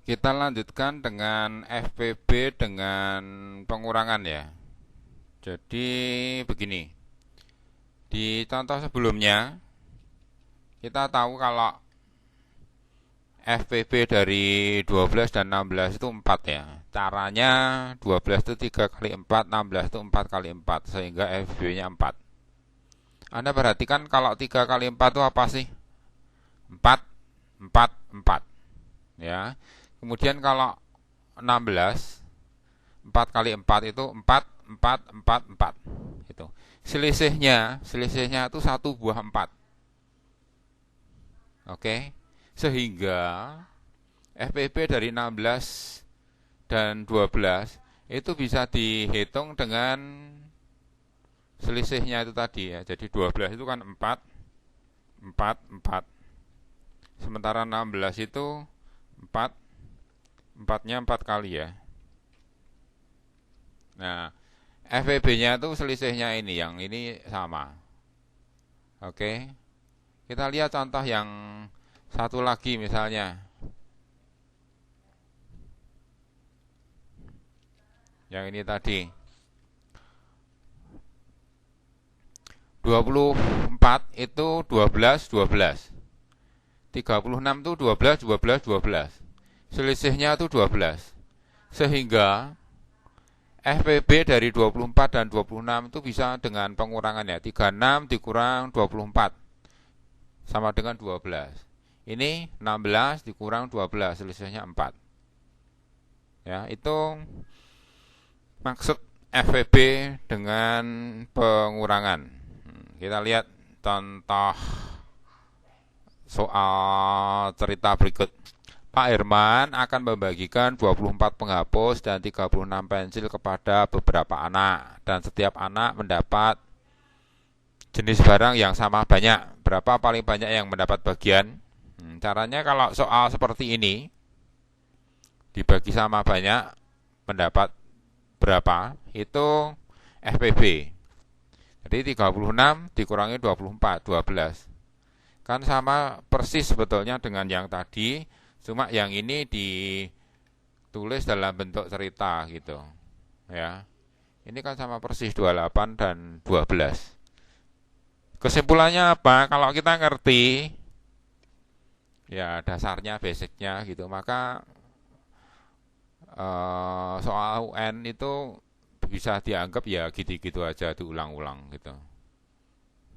Kita lanjutkan dengan FPB dengan pengurangan ya. Jadi begini. Di contoh sebelumnya kita tahu kalau FPB dari 12 dan 16 itu 4 ya. Caranya 12 itu 3 kali 4, 16 itu 4 kali 4 sehingga FPB-nya 4. Anda perhatikan kalau 3 kali 4 itu apa sih? 4, 4, 4 ya. Kemudian kalau 16 4 kali 4 itu 4 4 4 4 itu. Selisihnya itu satu buah 4. Oke. Sehingga FPB dari 16 dan 12 itu bisa dihitung dengan selisihnya itu tadi ya. Jadi 12 itu kan 4 4 4. Sementara 16 itu 4 4-nya 4 kali ya. Nah, FPB-nya itu selisihnya ini, yang ini sama. Oke. Kita lihat contoh yang satu lagi misalnya. Yang ini tadi. 24 itu 12 12. 36 itu 12 12 12. Selisihnya itu 12. Sehingga FPB dari 24 dan 26 itu bisa dengan pengurangan ya. 36 dikurang 24 sama dengan 12. Ini 16 dikurang 12, selisihnya 4. Ya, itu maksud FPB dengan pengurangan. Kita lihat contoh soal cerita berikut. Pak Herman akan membagikan 24 penghapus dan 36 pensil kepada beberapa anak, dan setiap anak mendapat jenis barang yang sama banyak. Berapa paling banyak yang mendapat bagian? Caranya kalau soal seperti ini dibagi sama banyak, mendapat berapa? Itu FPB. Jadi 36 dikurangi 24, 12. Kan sama persis sebetulnya dengan yang tadi, cuma yang ini ditulis dalam bentuk cerita gitu. Ya. Ini kan sama persis 28 dan 12. Kesimpulannya apa? Kalau kita ngerti ya dasarnya, basicnya gitu, maka soal UN itu bisa dianggap ya gitu-gitu aja, diulang-ulang gitu.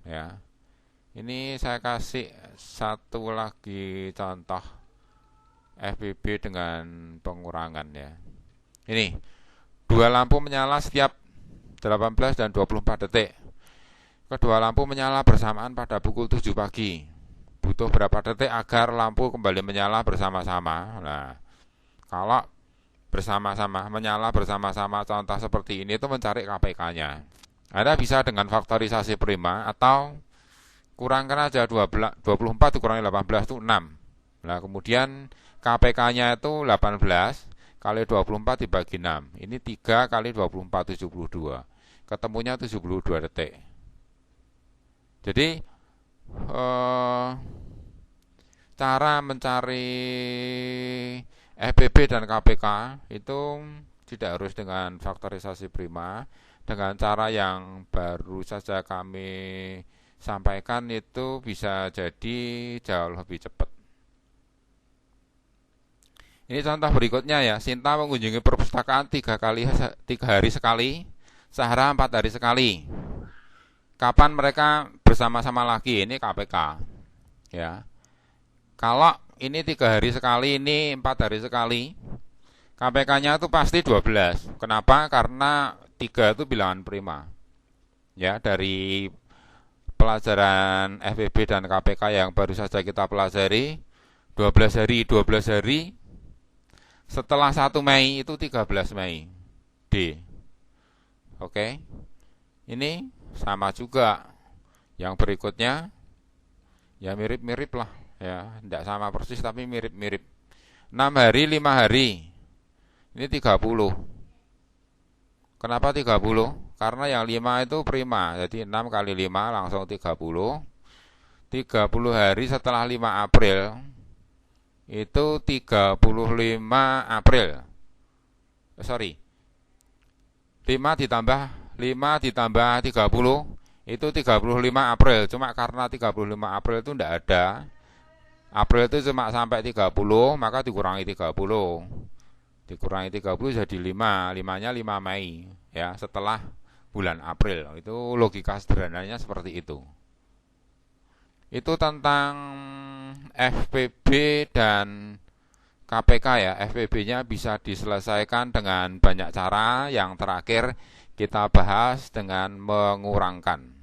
Ya. Ini saya kasih satu lagi contoh FPB dengan pengurangan ya. Ini, dua lampu menyala setiap 18 dan 24 detik. Kedua lampu menyala bersamaan pada pukul 7 pagi. Butuh berapa detik agar lampu kembali menyala bersama-sama? Nah, kalau bersama-sama, menyala bersama-sama contoh seperti ini itu mencari KPK-nya. Anda bisa dengan faktorisasi prima atau kurangkan aja 24 dikurangi 18 itu 6. Nah, kemudian KPK-nya itu 18 kali 24 dibagi 6. Ini 3 kali 24 72. Ketemunya 72 detik. Jadi cara mencari FPB dan KPK itu tidak harus dengan faktorisasi prima. Dengan cara yang baru saja kami sampaikan itu bisa jadi jauh lebih cepat. Ini contoh berikutnya ya. Sinta mengunjungi perpustakaan 3 hari sekali, Sahara 4 hari sekali. Kapan mereka bersama-sama lagi? Ini KPK. Ya. Kalau ini 3 hari sekali, ini 4 hari sekali, KPK-nya itu pasti 12. Kenapa? Karena 3 itu bilangan prima. Ya, dari pelajaran FPB dan KPK yang baru saja kita pelajari, 12 hari setelah 1 Mei itu 13 Mei D. Oke. Ini sama juga. Yang berikutnya ya mirip-mirip lah ya, tidak sama persis tapi mirip-mirip. 6 hari 5 hari. Ini 30. Kenapa 30? Karena yang 5 itu prima. Jadi 6 kali 5 langsung 30. 30 hari setelah 5 April itu 35 April. Sorry. 5 ditambah 30 itu 35 April. Cuma karena 35 April itu enggak ada. April itu cuma sampai 30, maka dikurangi 30. Dikurangi 30 jadi 5. 5-nya 5 Mei ya, setelah bulan April. Itu logika sederhananya seperti itu. Itu tentang FPB dan KPK ya. FPB-nya bisa diselesaikan dengan banyak cara. Yang terakhir kita bahas dengan mengurangkan.